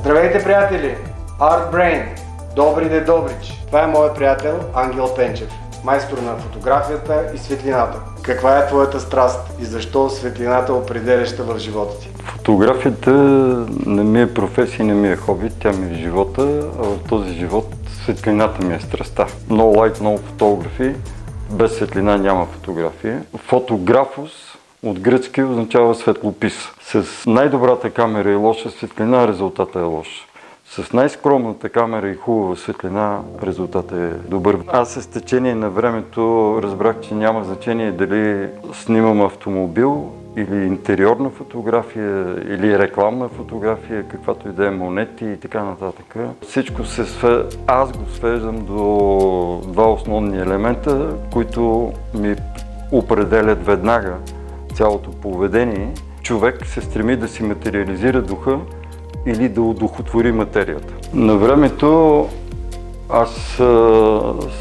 Здравейте, приятели! Art Brain, Добриде Добрич. Това е моят приятел Ангел Пенчев, майстор на фотографията и светлината. Каква е твоята страст и защо светлината е определяща в живота ти? Фотографията не ми е професия, не ми е хоби, тя ми е живота, а в този живот светлината ми е страстта. No light, no photography. Без светлина няма фотография. Фотографус от гръцки означава светлопис. С най-добрата камера и лоша светлина резултатът е лош. С най-скромната камера и хубава светлина резултатът е добър. Аз с течение на времето разбрах, че няма значение дали снимам автомобил или интериорна фотография, или рекламна фотография, каквато и да е, монети и така нататък. Всичко аз го свеждам до два основни елемента, които ми определят веднага цялото поведение. Човек се стреми да си материализира духа или да удохотвори материята. На времето аз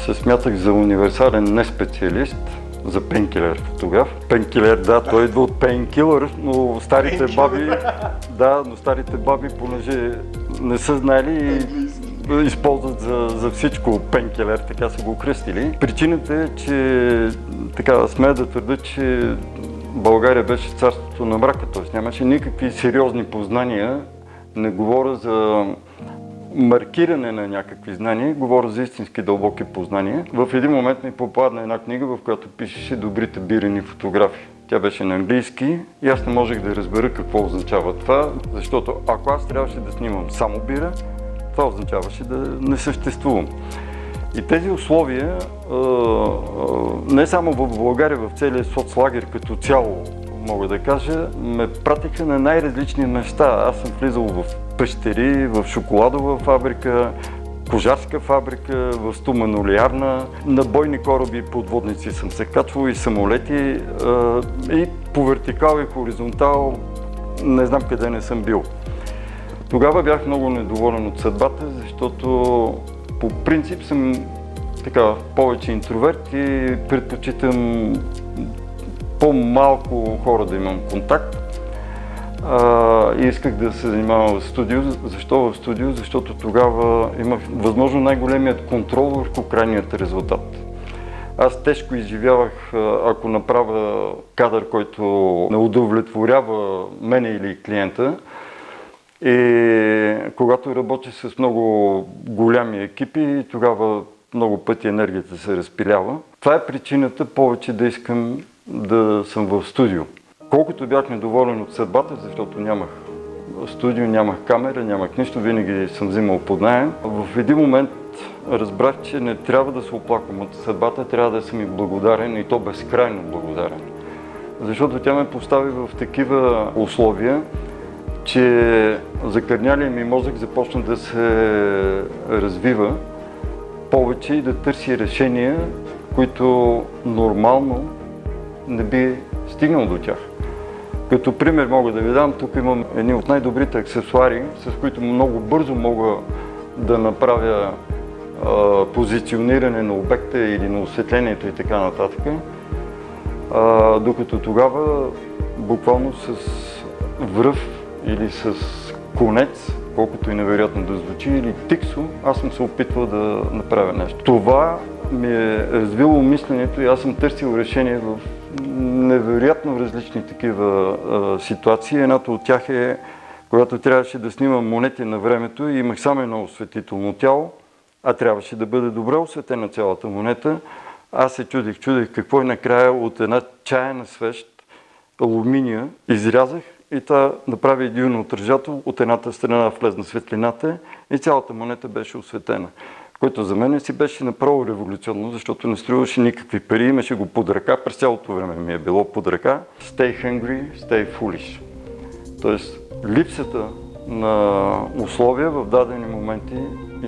се смятах за универсален неспециалист, за пенкилер фотограф. Пенкилер, да, той идва от пенкилър, но старите баби, понеже не са знали и използват за всичко пенкилер, така са го кръстили. Причината е, че така смея да твърда, че България беше царството на мрака, т.е. нямаше никакви сериозни познания. Не говоря за маркиране на някакви знания, говоря за истински дълбоки познания. В един момент ми попадна една книга, в която пишеше добрите бирени фотографии. Тя беше на английски и аз не можех да разбера какво означава това, защото ако аз трябваше да снимам само бира, това означаваше да не съществувам. И тези условия, не само в България, в целия соцлагер като цяло, мога да кажа, ме пратиха на най-различни места. Аз съм влизал в пещери, в шоколадова фабрика, кожарска фабрика, в стоманолиарна, на бойни кораби и подводници съм се качвал и самолети, и по вертикал и хоризонтал не знам къде не съм бил. Тогава бях много недоволен от съдбата, защото по принцип съм така повече интроверт и предпочитам по-малко хора да имам контакт. И исках да се занимавам в студио. Защо в студио? Защото тогава имах възможно най-големият контрол върху крайният резултат. Аз тежко изживявах, ако направя кадър, който не удовлетворява мене или клиента. И когато работя с много голями екипи, тогава много пъти енергията се разпилява. Това е причината повече да искам да съм в студио. Колкото бях недоволен от съдбата, защото нямах студио, нямах камера, нямах нищо, винаги съм взимал под наем. В един момент разбрах, че не трябва да се оплаквам от съдбата, трябва да съм и благодарен, и то безкрайно благодарен. Защото тя ме постави в такива условия, че закърнялият ми мозък започна да се развива повече и да търси решения, които нормално не би стигнал до тях. Като пример мога да ви дам, тук имам едни от най-добрите аксесуари, с които много бързо мога да направя позициониране на обекта или на осветлението и така нататък. Докато тогава буквално с връв или с конец, колкото и невероятно да звучи, или тиксо, аз съм се опитвал да направя нещо. Това ми е развило мисленето и аз съм търсил решение в невероятно различни такива ситуации. Едната от тях е, когато трябваше да снимам монети на времето и имах само едно осветително тяло, а трябваше да бъде добре осветена цялата монета. Аз се чудих какво и накрая от една чаяна свещ алуминия изрязах и това направи един отражател, от едната страна влезна светлината и цялата монета беше осветена. който за мен си беше направо революционно, защото не струваше никакви пари, имаше го под ръка, през цялото време ми е било под ръка. Stay hungry, stay foolish. Тоест, липсата на условия в дадени моменти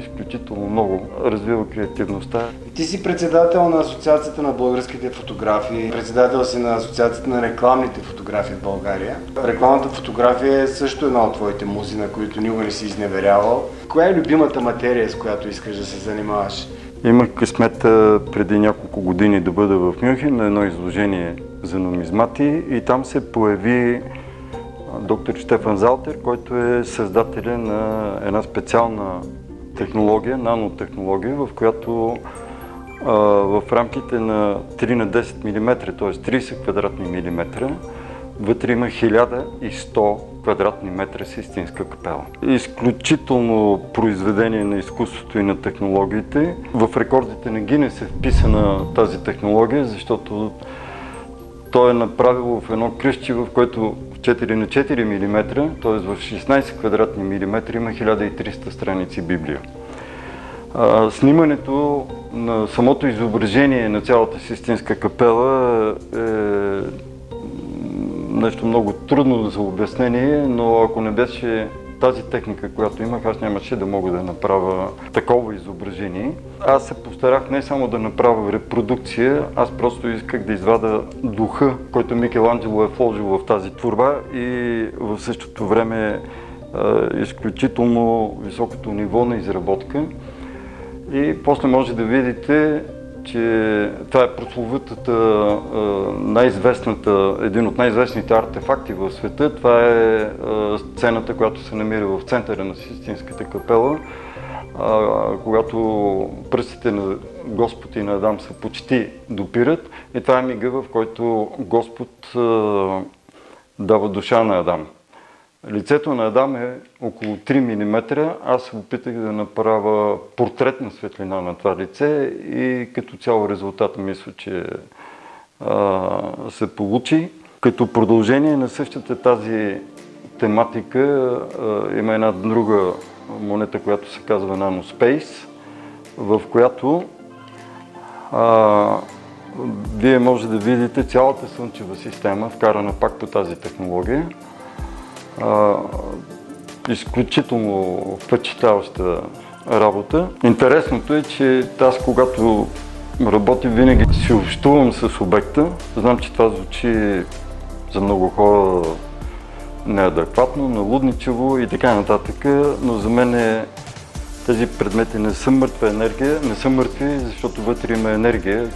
изключително много развива креативността. Ти си председател на Асоциацията на българските фотографии, председател си на Асоциацията на рекламните фотографии в България. Рекламната фотография е също една от твоите музи, на които никога не си изневерявал. Коя е любимата материя, с която искаш да се занимаваш? Имах късмета преди няколко години да бъда в Мюнхен на едно изложение за нумизмати и там се появи доктор Штефан Залтер, който е създателя на една специална технология, нанотехнология, в която в рамките на 3 на 10 мм, т.е. 30 квадратни милиметра, вътре има 1100 квадратни метра с истинска капела. Изключително произведение на изкуството и на технологиите. В рекордите на Гинес е вписана тази технология, защото той е направил в едно кръстче, в което 4 на 4 мм, т.е. в 16 квадратни милиметра има 1300 страници Библия. Снимането на самото изображение на цялата Систинска капела е нещо много трудно за обяснение, но ако не беше тази техника, която имах, аз нямаше да мога да направя такова изображение. Аз се постарах не само да направя репродукция, аз просто исках да извада духа, който Микеланджело е вложил в тази творба и в същото време изключително високото ниво на изработка. И после може да видите, че това е прословутата, един от най-известните артефакти в света. Това е сцената, която се намира в центъра на Систинската капела, когато пръстите на Господ и на Адам се почти допират. И това е мига, в който Господ дава душа на Адам. Лицето на Адам е около 3 мм. Аз се опитах да направя портретна светлина на това лице и като цяло резултата мисля, че се получи. Като продължение на същата тази тематика има една друга монета, която се казва NanoSpace, в която вие може да видите цялата Слънчева система, вкарана пак по тази технология. Изключително впечатляваща работа. Интересното е, че аз когато работя, винаги си общувам с обекта. Знам, че това звучи за много хора неадекватно, налудничево и така нататък, но за мен тези предмети не са мъртва енергия, не са мъртви, защото вътре има енергия,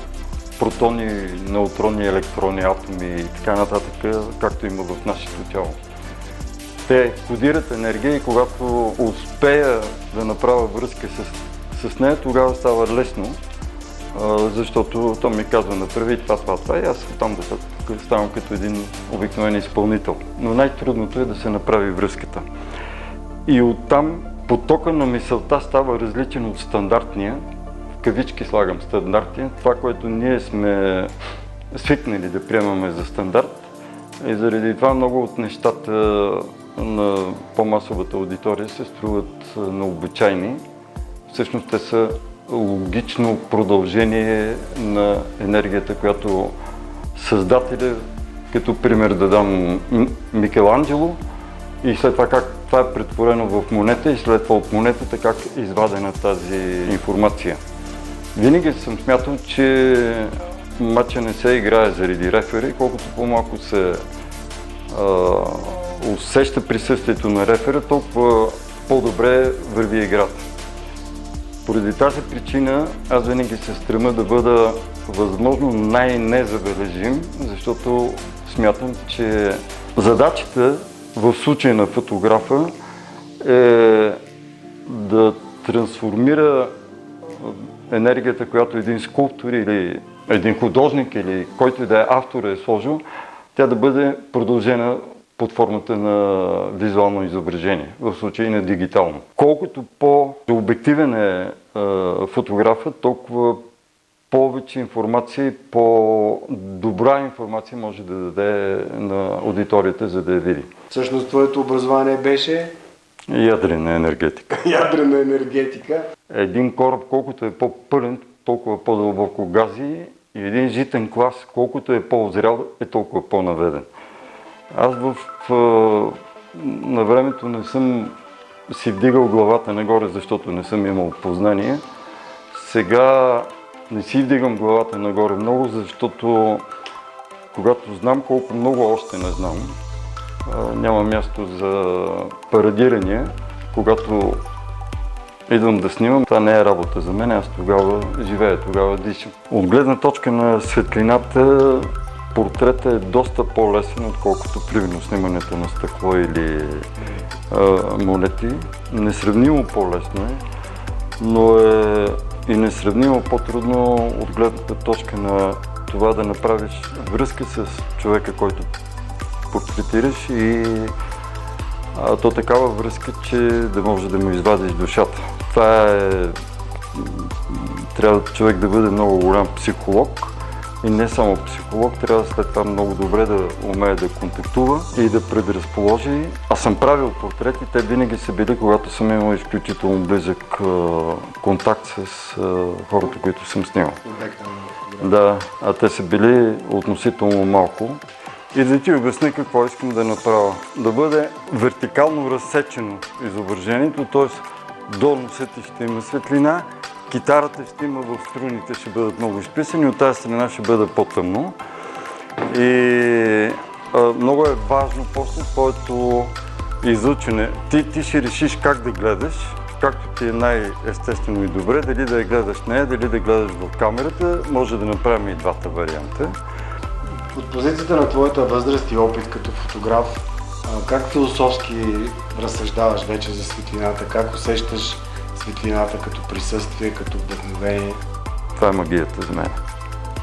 протони, неутрони, електрони, атоми и така нататък, както има в нашето тяло. Те кодират енергия и когато успея да направя връзка с нея, тогава става лесно, защото то ми казва направи това и аз оттам да ставам като един обикновен изпълнител. Но най-трудното е да се направи връзката. И оттам потока на мисълта става различен от стандартния, в кавички слагам стандартния, това, което ние сме свикнали да приемаме за стандарт. И заради това много от нещата на по-масовата аудитория се струват необичайни. Всъщност те са логично продължение на енергията, която създателя, като пример да дам Микеланджело, и след това как това е претворено в монета и след това от монетата как е извадена тази информация. Винаги съм смятал, че матча не се играе заради рефери, колкото по-малко се усеща присъствието на рефера, толкова по-добре върви играта. Поради тази причина аз винаги се стрема да бъда възможно най-незабележим, защото смятам, че задачата в случая на фотографа е да трансформира енергията, която един скулптор или един художник или който и да е автор е сложил, тя да бъде продължена под формата на визуално изображение, в случай на дигитално. Колкото по-обективен е фотографът, толкова повече информация и по-добра информация може да даде на аудиторията, за да я види. Всъщност твоето образование беше? Ядрена енергетика. Ядрена енергетика. Един кораб, колкото е по-пълен, толкова по-дълбоко гази, и един житен клас, колкото е по-озрял, е толкова по-наведен. Аз на времето не съм си вдигал главата нагоре, защото не съм имал познание. Сега не си вдигам главата нагоре много, защото когато знам колко много още не знам, няма място за парадирания. Когато идвам да снимам, това не е работа за мен, аз тогава живея, тогава дишам. От гледна точка на светлината, портретът е доста по-лесен, отколкото примерно снимането на стъкло или монети. Несравнимо по-лесно е, но е и несравнимо по-трудно от гледната точка на това да направиш връзка с човека, който портретираш, и то такава връзка, че да може да му извадиш душата. Това е... Трябва човек да бъде много голям психолог, и не само психолог, трябва след това много добре да умее да контактува и да предразположи. Аз съм правил портрети, те винаги са били, когато съм имал изключително близък контакт с хората, които съм снимал. Да, а те са били относително малко. И да ти обясня какво искам да направя. Да бъде вертикално разсечено изображението, т.е. до носите ще има светлина, китарата ще има в струните, ще бъдат много изписани, от тази страна ще бъде по-тъмно. И много е важно после твоето излъчване. Ти ще решиш как да гледаш, както ти е най-естествено и добре, дали да я гледаш нея, дали да гледаш в камерата, може да направим и двата варианта. От позицията на твоята възраст и опит като фотограф, как философски разсъждаваш вече за светлината? Как усещаш светлината като присъствие, като вдъхновение? Това е магията за мен.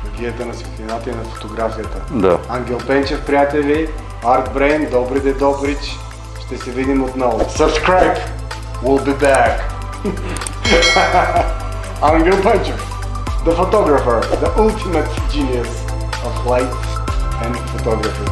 Магията на светлината и на фотографията. Да. Ангел Пенчев, приятели, Art Brain, Добриде Добрич. Ще се видим отново. Subscribe! We'll be back! Ангел Пенчев, the photographer, the ultimate genius of light and photography.